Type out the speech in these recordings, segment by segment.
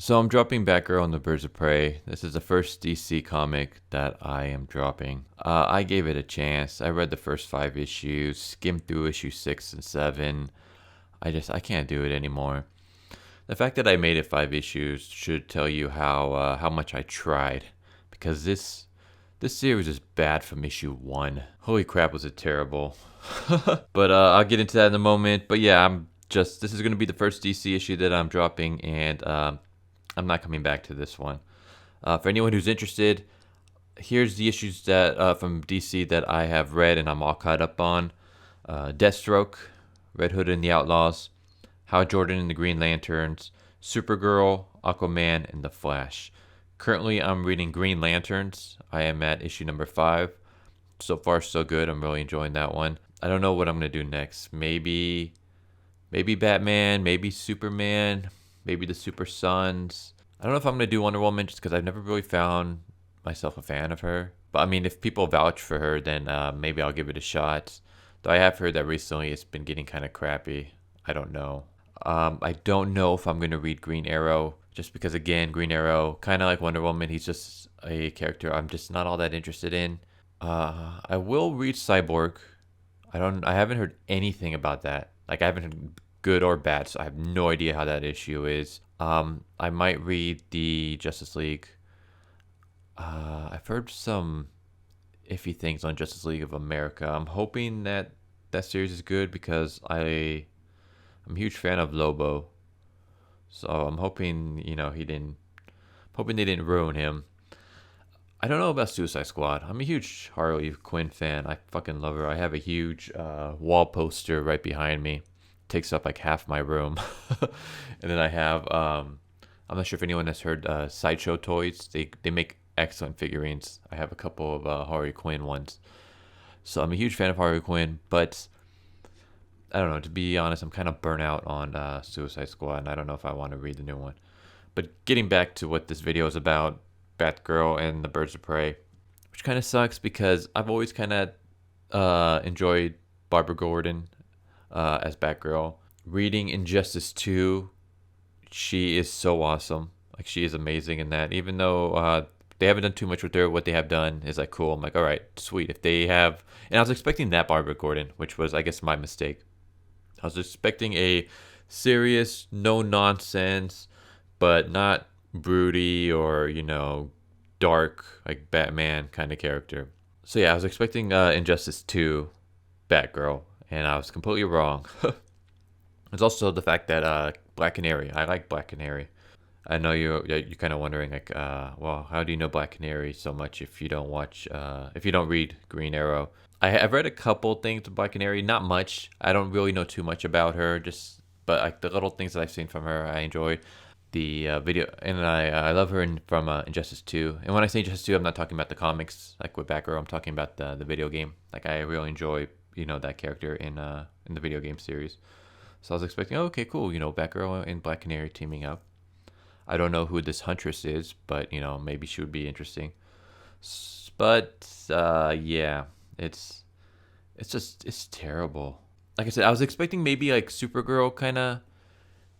So I'm dropping Batgirl and the Birds of Prey. This is the first DC comic that I am dropping. I gave it a chance. I read the first 5 issues, skimmed through issue 6 and 7. I can't do it anymore. The fact that I made it 5 issues should tell you how much I tried, because this series is bad from issue 1. Holy crap, was it terrible! But I'll get into that in a moment. But yeah, this is gonna be the first DC issue that I'm dropping, and I'm not coming back to this one. For anyone who's interested, here's the issues that from DC that I have read and I'm all caught up on. Deathstroke, Red Hood and the Outlaws, Hal Jordan and the Green Lanterns, Supergirl, Aquaman, and The Flash. Currently, I'm reading Green Lanterns. I am at issue number 5. So far, so good. I'm really enjoying that one. I don't know what I'm gonna do next. Maybe Batman, maybe Superman, maybe the Super Sons. I don't know if I'm gonna do Wonder Woman just because I've never really found myself a fan of her. But I mean, if people vouch for her, then maybe I'll give it a shot. Though I have heard that recently it's been getting kind of crappy. I don't know. I don't know if I'm gonna read Green Arrow just because, again, Green Arrow, kind of like Wonder Woman, he's just a character I'm just not all that interested in. I will read Cyborg. I haven't heard anything about that. Like, I haven't heard good or bad, so I have no idea how that issue is. I might read the Justice League. I've heard some iffy things on Justice League of America. I'm hoping that that series is good because I'm a huge fan of Lobo. So I'm hoping, hoping they didn't ruin him. I don't know about Suicide Squad. I'm a huge Harley Quinn fan. I fucking love her. I have a huge wall poster right behind me. Takes up like half my room. And then I have, I'm not sure if anyone has heard Sideshow Toys. They make excellent figurines. I have a couple of Harley Quinn ones. So I'm a huge fan of Harley Quinn, but I don't know. To be honest, I'm kind of burnt out on Suicide Squad, and I don't know if I want to read the new one. But getting back to what this video is about, Batgirl and the Birds of Prey, which kind of sucks because I've always kind of enjoyed Barbara Gordon as Batgirl. Reading Injustice 2, she is so awesome. Like, she is amazing in that. Even though they haven't done too much with her, what they have done is like cool. I'm like, all right, sweet. If they have, and I was expecting that Barbara Gordon, which was, I guess, my mistake. I was expecting a serious, no nonsense, but not broody or, dark, like Batman kind of character. So yeah, I was expecting Injustice 2 Batgirl, and I was completely wrong. There's also the fact that Black Canary, I like Black Canary. I know you're kind of wondering, like, well, how do you know Black Canary so much if you don't read Green Arrow? I've read a couple things of Black Canary, not much. I don't really know too much about her, but like the little things that I've seen from her, I enjoyed the video, and I love her from Injustice 2. And when I say Injustice 2, I'm not talking about the comics, like with Batgirl. I'm talking about the video game. Like, I really enjoy, that character in the video game series. So I was expecting, oh, okay, cool, Batgirl and Black Canary teaming up. I don't know who this Huntress is, but maybe she would be interesting. But yeah, it's terrible. Like I said, I was expecting maybe like Supergirl kind of.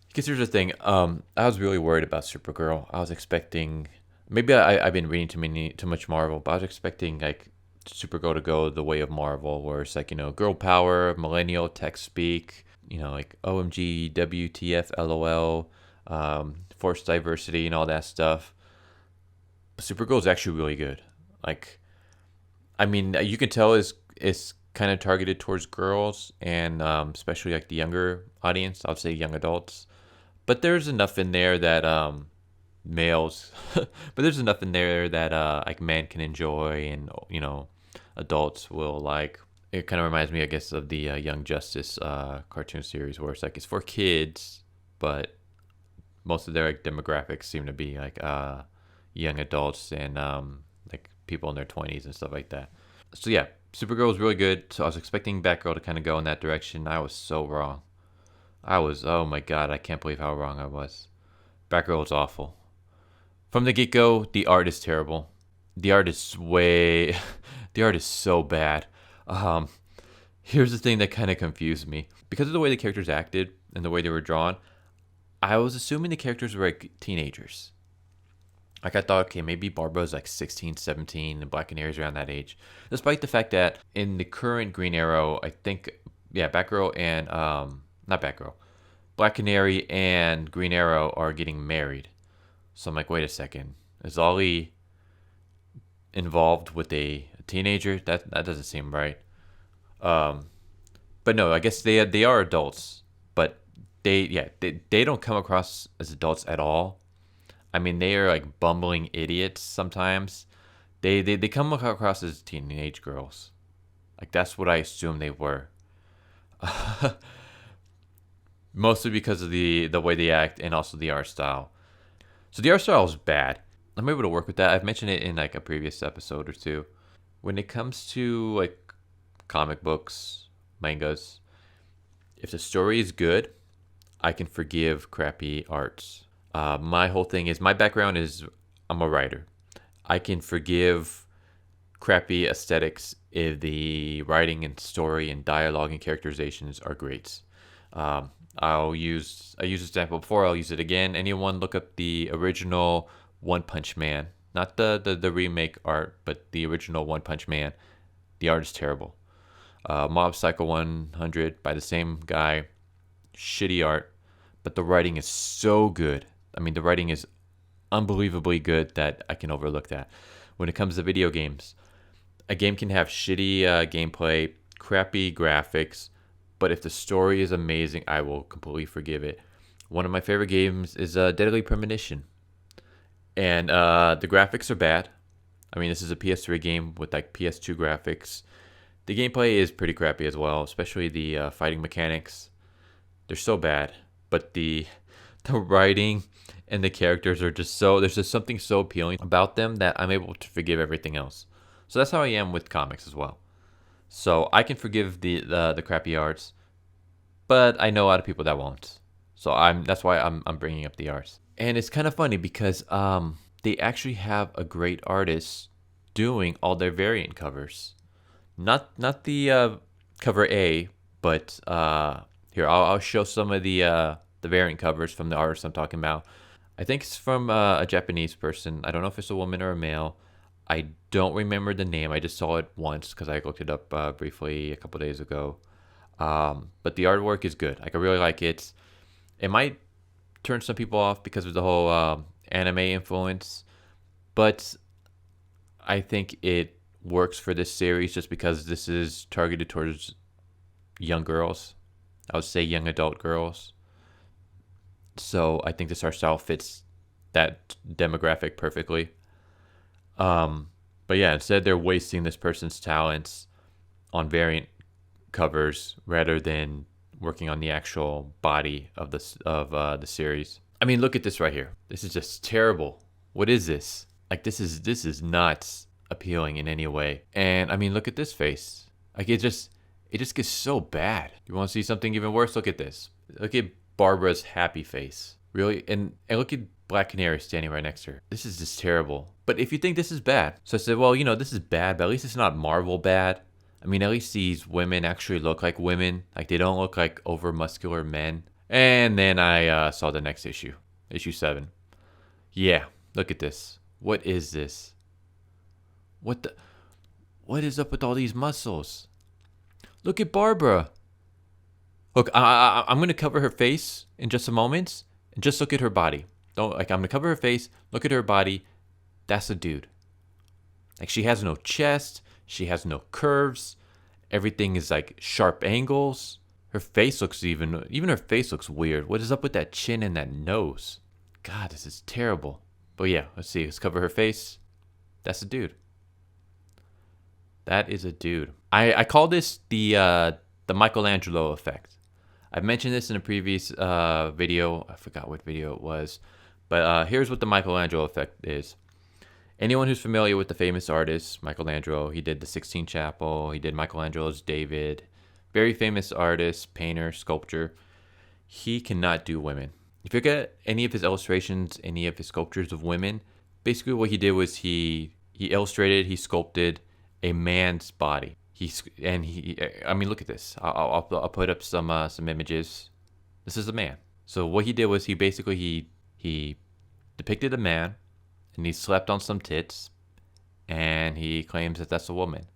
Because here's the thing, I was really worried about Supergirl. I was expecting maybe I've been reading too much Marvel, but I was expecting like Supergirl to go the way of Marvel, where it's like girl power, millennial tech speak, like OMG, WTF, LOL, forced diversity and all that stuff. But Supergirl is actually really good. Like, I mean, you can tell it's kind of targeted towards girls and especially like the younger audience. I'll say young adults, but there's enough in there that males, but there's enough in there that like men can enjoy and adults will like. It kind of reminds me, I guess, of the Young Justice cartoon series, where it's like it's for kids, but most of their like demographics seem to be like young adults and like people in their 20s and stuff like that. So yeah, Supergirl was really good. So I was expecting Batgirl to kind of go in that direction. I was so wrong. Oh my god, I can't believe how wrong I was. Batgirl is awful. From the get-go, the art is terrible. The art is the art is so bad. Here's the thing that kind of confused me. Because of the way the characters acted and the way they were drawn, I was assuming the characters were like teenagers. Like I thought, okay, maybe Barbara's like 16, 17, and Black Canary's around that age. Despite the fact that in the current Green Arrow, I think, yeah, Batgirl and not Batgirl, Black Canary and Green Arrow are getting married. So I'm like, wait a second, is Ollie involved with a teenager? That doesn't seem right. Um, but no, I guess they are adults, but they don't come across as adults at all. I mean, they are like bumbling idiots sometimes. They come across as teenage girls. Like that's what I assumed they were. Mostly because of the way they act and also the art style. So the art style is bad. I'm able to work with that. I've mentioned it in like a previous episode or two. When it comes to like comic books, mangas, if the story is good, I can forgive crappy arts. My whole thing is my background is I'm a writer. I can forgive crappy aesthetics if the writing and story and dialogue and characterizations are great. I used this example before. I'll use it again. Anyone look up the original One Punch Man, not the remake art, but the original One Punch Man. The art is terrible. Mob Psycho 100 by the same guy, shitty art, but the writing is so good. I mean, the writing is unbelievably good that I can overlook that. When it comes to video games, a game can have shitty gameplay, crappy graphics, but if the story is amazing, I will completely forgive it. One of my favorite games is Deadly Premonition, and the graphics are bad. I mean, this is a PS3 game with like PS2 graphics. The gameplay is pretty crappy as well, especially the fighting mechanics. They're so bad, but the writing and the characters are just so, there's just something so appealing about them that I'm able to forgive everything else. So that's how I am with comics as well. So I can forgive the crappy arts, but I know a lot of people that won't. So that's why I'm bringing up the arts. And it's kind of funny because they actually have a great artist doing all their variant covers. Not the cover A, but here I'll show some of the variant covers from the artist I'm talking about. I think it's from a Japanese person. I don't know if it's a woman or a male. I don't remember the name. I just saw it once because I looked it up briefly a couple days ago. But the artwork is good. Like I really like it. It might turn some people off because of the whole anime influence, but I think it works for this series just because this is targeted towards young girls. I would say young adult girls. So I think this art style fits that demographic perfectly. But yeah, instead they're wasting this person's talents on variant covers rather than working on the actual body of the series. I mean, look at this right here. This is just terrible. What is this? Like this is not appealing in any way. And I mean, look at this face. Like it just gets so bad. You want to see something even worse? Look at this. Look at Barbara's happy face. Really? And look at Black Canary standing right next to her. This is just terrible. But if you think this is bad, so I said, well, this is bad, but at least it's not Marvel bad. I mean, at least these women actually look like women. Like they don't look like over muscular men. And then I saw the next issue, issue 7. Yeah, look at this. What is this? What is up with all these muscles? Look at Barbara. Look, I'm gonna cover her face in just a moment, and just look at her body. I'm gonna cover her face. Look at her body. That's a dude. Like she has no chest. She has no curves. Everything is like sharp angles. Her face looks even her face looks weird. What is up with that chin and that nose? God, this is terrible. But yeah, let's see. Let's cover her face. That's a dude. That is a dude. I call this the Michelangelo effect. I've mentioned this in a previous video. I forgot what video it was. But here's what the Michelangelo effect is. Anyone who's familiar with the famous artist, Michelangelo, he did the Sistine Chapel. He did Michelangelo's David. Very famous artist, painter, sculptor. He cannot do women. If you look at any of his illustrations, any of his sculptures of women, basically what he did was he illustrated, he sculpted a man's body. I mean, look at this. I'll put up some images. This is a man. So what he did was he depicted a man and he slept on some tits and he claims that that's a woman.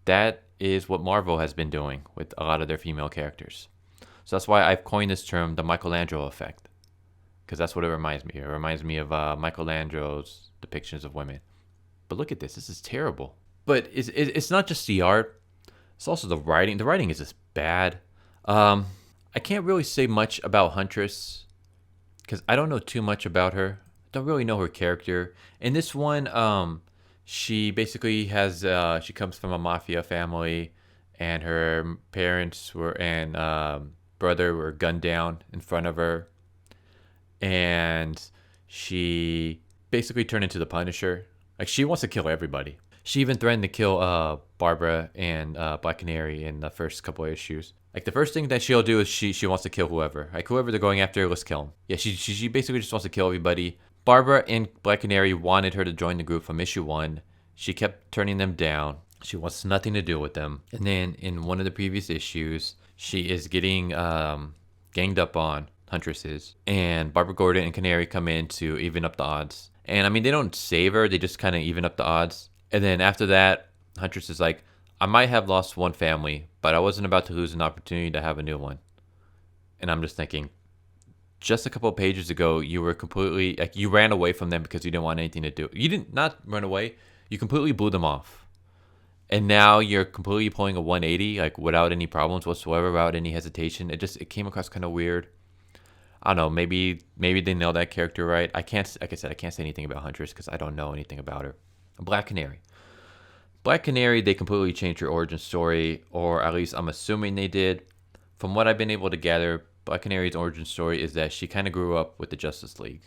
That is what Marvel has been doing with a lot of their female characters. So that's why I've coined this term the Michelangelo effect, because that's what it reminds me. It reminds me of Michelangelo's depictions of women. But look at this. This is terrible. But it's not just the art. It's also the writing. The writing is just bad. I can't really say much about Huntress because I don't know too much about her. Don't really know her character. In this one, she basically has she comes from a mafia family, and her parents were and brother were gunned down in front of her, and she basically turned into the Punisher. Like she wants to kill everybody. She even threatened to kill Barbara and Black Canary in the first couple of issues. Like the first thing that she'll do is she wants to kill whoever. Like whoever they're going after, let's kill him. Yeah, she basically just wants to kill everybody. Barbara and Black Canary wanted her to join the group from issue 1. She kept turning them down. She wants nothing to do with them. And then in one of the previous issues, she is getting ganged up on, Huntress is. And Barbara Gordon and Canary come in to even up the odds. And I mean, they don't save her. They just kind of even up the odds. And then after that, Huntress is like, I might have lost one family, but I wasn't about to lose an opportunity to have a new one. And I'm just thinking, just a couple of pages ago, you were completely, like, you ran away from them because you didn't want anything to do. You didn't, not run away, you completely blew them off. And now you're completely pulling a 180, like, without any problems whatsoever, without any hesitation. It came across kind of weird. I don't know, maybe they nailed that character right. I can't, like I said, I can't say anything about Huntress because I don't know anything about her. Black Canary. Black Canary, they completely changed her origin story, or at least I'm assuming they did. From what I've been able to gather, Black Canary's origin story is that she kind of grew up with the Justice League,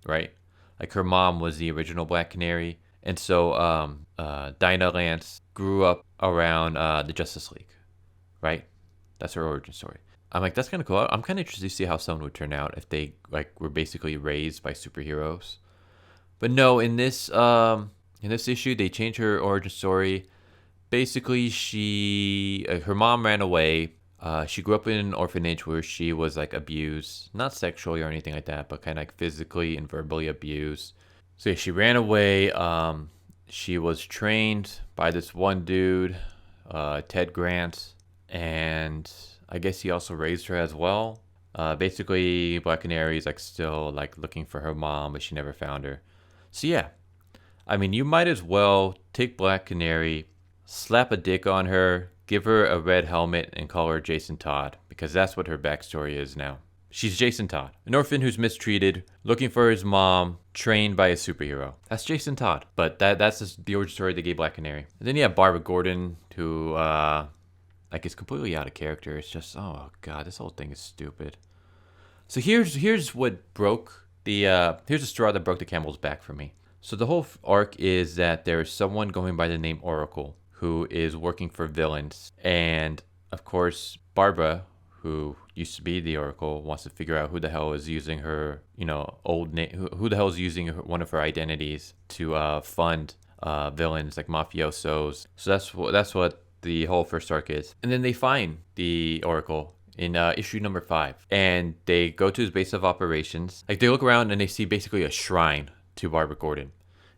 right? Like her mom was the original Black Canary, and so Dinah Lance grew up around the Justice League, right? That's her origin story. I'm like, that's kind of cool. I'm kind of interested to see how someone would turn out if they like were basically raised by superheroes. But no, in this issue, they changed her origin story. Basically, her mom ran away. She grew up in an orphanage where she was like abused, not sexually or anything like that, but kind of like physically and verbally abused. So yeah, she ran away. She was trained by this one dude, Ted Grant, and I guess he also raised her as well. Basically, Black Canary is like still like looking for her mom, but she never found her. So yeah, I mean, you might as well take Black Canary, slap a dick on her, give her a red helmet, and call her Jason Todd, because that's what her backstory is now. She's Jason Todd, an orphan who's mistreated, looking for his mom, trained by a superhero. That's Jason Todd. But that's just the origin story they gave Black Canary. And then you have Barbara Gordon, who like is completely out of character. It's just, oh god, this whole thing is stupid. So here's what broke the here's the straw that broke the camel's back for me. So the whole arc is that there is someone going by the name Oracle who is working for villains, and of course Barbara, who used to be the Oracle, wants to figure out who the hell is using her, old name, who the hell is using one of her identities to fund villains like mafiosos. So that's what the whole first arc is. And then they find the Oracle in issue number 5, and they go to his base of operations. Like they look around and they see basically a shrine to Barbara Gordon.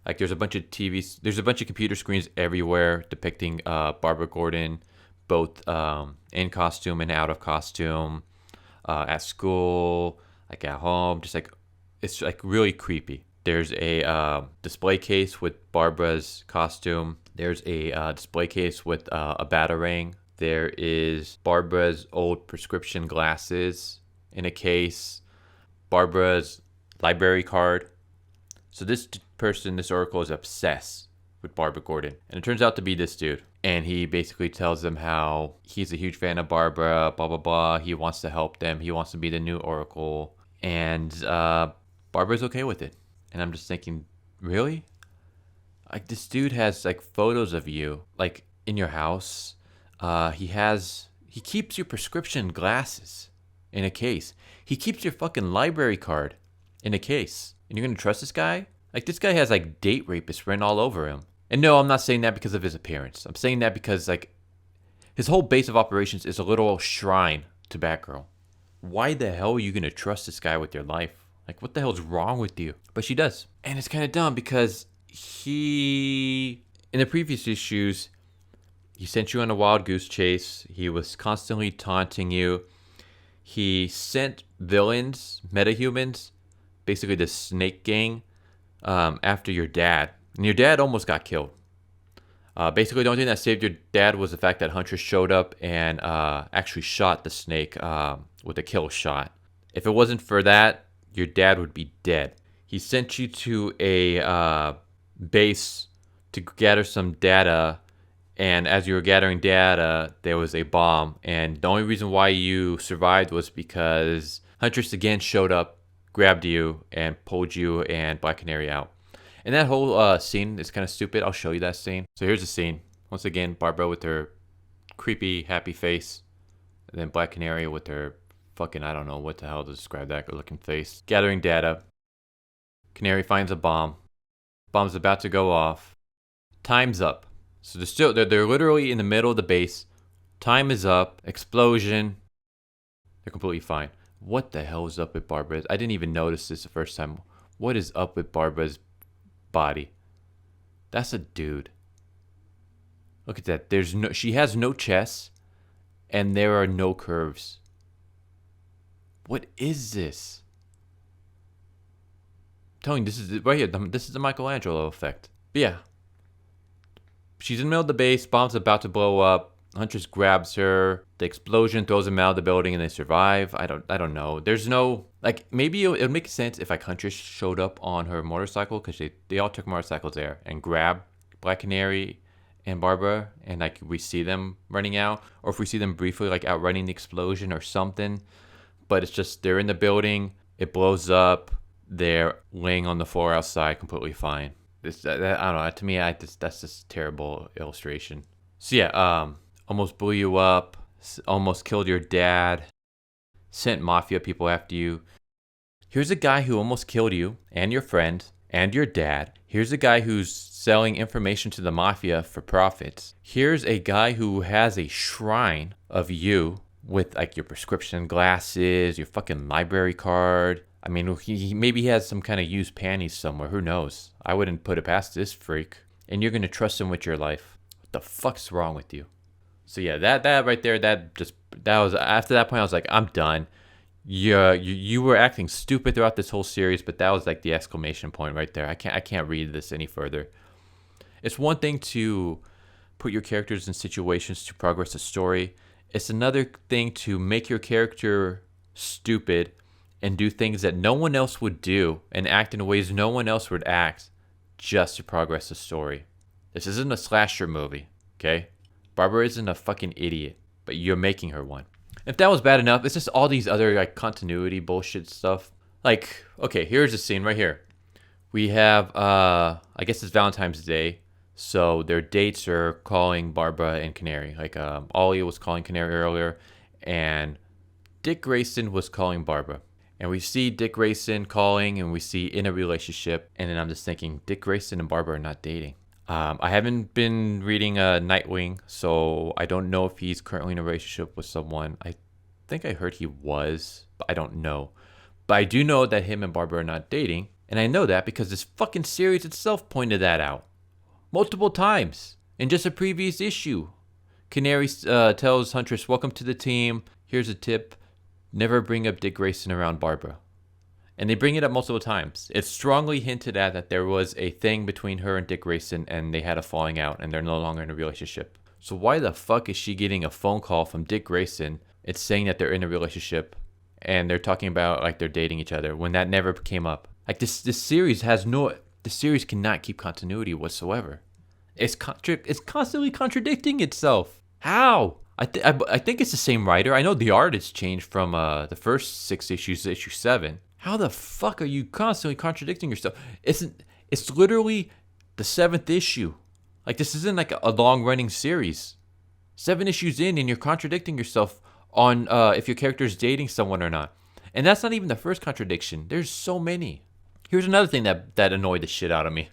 Like there's a bunch of computer screens everywhere depicting Barbara Gordon, both in costume and out of costume, at school, like at home, just like it's like really creepy. There's a display case with Barbara's costume. There's a display case with a batarang. There is Barbara's old prescription glasses in a case. Barbara's library card. So this Oracle is obsessed with Barbara Gordon. And it turns out to be this dude. And he basically tells them how he's a huge fan of Barbara, blah, blah, blah. He wants to help them. He wants to be the new Oracle. And Barbara's okay with it. And I'm just thinking, really? Like, this dude has, like, photos of you, like, in your house. He keeps your prescription glasses in a case. He keeps your fucking library card in a case. And you're going to trust this guy? Like, this guy has, like, date rapists written all over him. And no, I'm not saying that because of his appearance. I'm saying that because, like, his whole base of operations is a little shrine to Batgirl. Why the hell are you gonna trust this guy with your life? Like, what the hell's wrong with you? But she does. And it's kind of dumb because in the previous issues, he sent you on a wild goose chase. He was constantly taunting you. He sent villains, metahumans, basically the Snake Gang, after your dad. And your dad almost got killed. Basically, the only thing that saved your dad was the fact that Huntress showed up and actually shot the snake with a kill shot. If it wasn't for that, your dad would be dead. He sent you to a base to gather some data, and as you were gathering data, there was a bomb. And the only reason why you survived was because Huntress again showed up, grabbed you, and pulled you and Black Canary out. And that whole scene is kind of stupid. I'll show you that scene. So here's the scene. Once again, Barbara with her creepy, happy face. And then Black Canary with her fucking, I don't know what the hell to describe that good looking face. Gathering data. Canary finds a bomb. Bomb's about to go off. Time's up. So they're literally in the middle of the base. Time is up. Explosion. They're completely fine. What the hell is up with Barbara? I didn't even notice this the first time. What is up with Barbara's body? That's a dude. Look at that. She has no chest, and there are no curves. What is this? I'm telling you, this is right here. This is the Michelangelo effect. But yeah, she's in the middle of the base. Bomb's about to blow up. Huntress grabs her. The explosion throws them out of the building, and they survive. I don't know. There's no, like, maybe it would make sense if like Huntress showed up on her motorcycle, because they all took motorcycles there, and grabbed Black Canary and Barbara, and like we see them running out, or if we see them briefly like outrunning the explosion or something. But it's just they're in the building. It blows up. They're laying on the floor outside, completely fine. I don't know. To me, that's just terrible illustration. So yeah, almost blew you up, almost killed your dad, sent mafia people after you. Here's a guy who almost killed you and your friend and your dad. Here's a guy who's selling information to the mafia for profits. Here's a guy who has a shrine of you with like your prescription glasses, your fucking library card. I mean, maybe he has some kind of used panties somewhere. Who knows? I wouldn't put it past this freak. And you're gonna trust him with your life. What the fuck's wrong with you? So yeah, that right there, that was, after that point I was like, I'm done. You were acting stupid throughout this whole series, but that was like the exclamation point right there. I can't read this any further. It's one thing to put your characters in situations to progress the story. It's another thing to make your character stupid and do things that no one else would do and act in ways no one else would act just to progress the story. This isn't a slasher movie, okay? Barbara isn't a fucking idiot, but you're making her one. If that was bad enough, it's just all these other like continuity bullshit stuff. Like, okay, here's a scene right here. We have, I guess it's Valentine's Day, so their dates are calling Barbara and Canary. Like, Ollie was calling Canary earlier, and Dick Grayson was calling Barbara. And we see Dick Grayson calling, and we see in a relationship, and then I'm just thinking, Dick Grayson and Barbara are not dating. I haven't been reading Nightwing, so I don't know if he's currently in a relationship with someone. I think I heard he was, but I don't know. But I do know that him and Barbara are not dating, and I know that because this fucking series itself pointed that out multiple times in just a previous issue. Canary tells Huntress, "Welcome to the team. Here's a tip: never bring up Dick Grayson around Barbara." And they bring it up multiple times. It's strongly hinted at that there was a thing between her and Dick Grayson, and they had a falling out, and they're no longer in a relationship. So why the fuck is she getting a phone call from Dick Grayson? It's saying that they're in a relationship, and they're talking about like they're dating each other when that never came up. Like this series the series cannot keep continuity whatsoever. It's constantly contradicting itself. How? I think it's the same writer. I know the art has changed from the first 6 issues to issue 7. How the fuck are you constantly contradicting yourself? It's literally the 7th issue. Like, this isn't like a long-running series. 7 issues in, and you're contradicting yourself on if your character is dating someone or not. And that's not even the first contradiction. There's so many. Here's another thing that annoyed the shit out of me.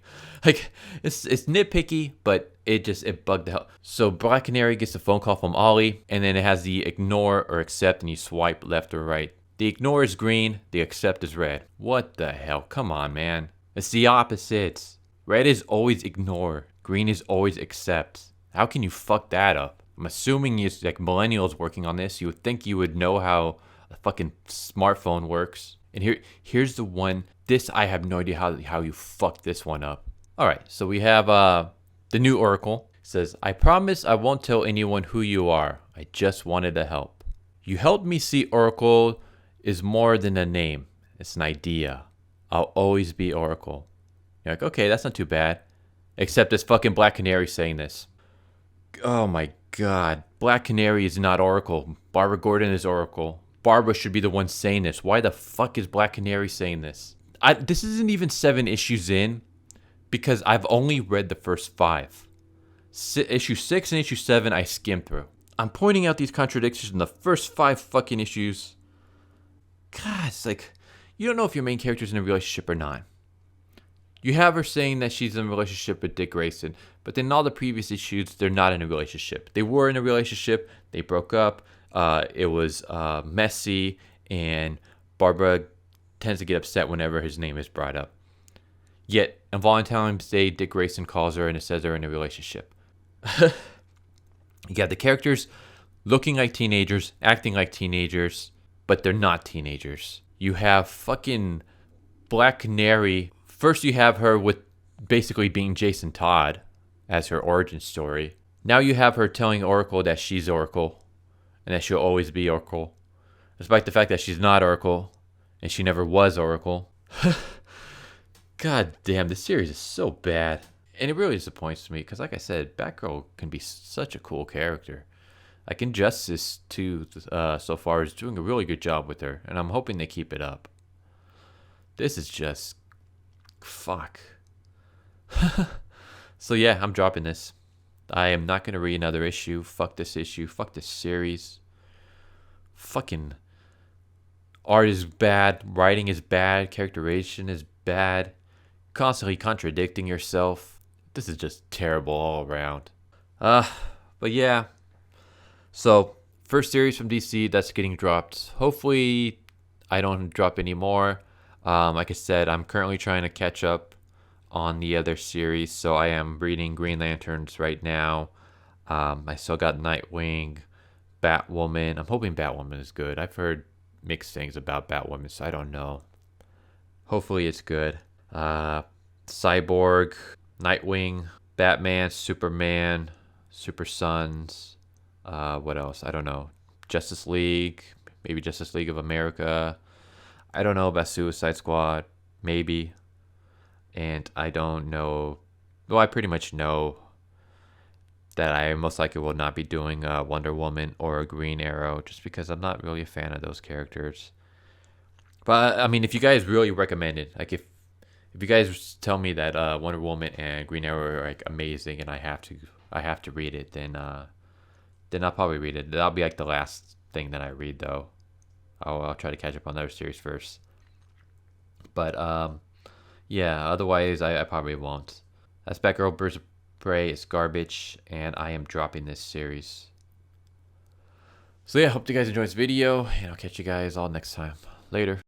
Like, it's nitpicky, but it bugged the hell. So Black Canary gets a phone call from Ollie, and then it has the ignore or accept, and you swipe left or right. The ignore is green, the accept is red. What the hell? Come on, man. It's the opposites. Red is always ignore. Green is always accept. How can you fuck that up? I'm assuming you like millennials working on this. You would think you would know how a fucking smartphone works. And here's the one. This I have no idea how you fucked this one up. All right, so we have the new Oracle. It says, I promise I won't tell anyone who you are. I just wanted to help. You helped me see Oracle is more than a name. It's an idea. I'll always be Oracle. You're like, okay, that's not too bad. Except it's fucking Black Canary saying this. Oh my god. Black Canary is not Oracle. Barbara Gordon is Oracle. Barbara should be the one saying this. Why the fuck is Black Canary saying this? This isn't even 7 issues in, because I've only read the first 5. Issue 6 and issue 7 I skimmed through. I'm pointing out these contradictions in the first 5 fucking issues. God, it's like, you don't know if your main character's in a relationship or not. You have her saying that she's in a relationship with Dick Grayson, but then in all the previous issues, they're not in a relationship. They were in a relationship, they broke up, it was messy, and Barbara tends to get upset whenever his name is brought up. Yet, on Valentine's Day, Dick Grayson calls her and it says they're in a relationship. You got the characters looking like teenagers, acting like teenagers, but they're not teenagers. You have fucking Black Canary. First you have her with basically being Jason Todd as her origin story. Now you have her telling Oracle that she's Oracle and that she'll always be Oracle, despite the fact that she's not Oracle and she never was Oracle. God damn, this series is so bad. And it really disappoints me because, like I said, Batgirl can be such a cool character. Like Injustice 2 so far is doing a really good job with her, and I'm hoping they keep it up. This is just... fuck. So yeah, I'm dropping this. I am not going to read another issue. Fuck this issue. Fuck this series. Fucking art is bad. Writing is bad. Characterization is bad. Constantly contradicting yourself. This is just terrible all around. But yeah. So, first series from DC that's getting dropped. Hopefully, I don't drop any more. Like I said, I'm currently trying to catch up on the other series. So, I am reading Green Lanterns right now. I still got Nightwing, Batwoman. I'm hoping Batwoman is good. I've heard mixed things about Batwoman, so I don't know. Hopefully, it's good. Cyborg, Nightwing, Batman, Superman, Super Sons. What else? I don't know. Justice League, maybe Justice League of America. I don't know about Suicide Squad, maybe. And I don't know. Well, I pretty much know that I most likely will not be doing Wonder Woman or a Green Arrow, just because I'm not really a fan of those characters. But I mean, if you guys really recommend it, like if you guys tell me that Wonder Woman and Green Arrow are like amazing, and I have to read it, then I'll probably read it. That'll be like the last thing that I read, though. I'll try to catch up on those series first. But yeah, otherwise I probably won't. That's Batgirl Birds of Prey. It's garbage, and I am dropping this series. So yeah, hope you guys enjoyed this video, and I'll catch you guys all next time. Later.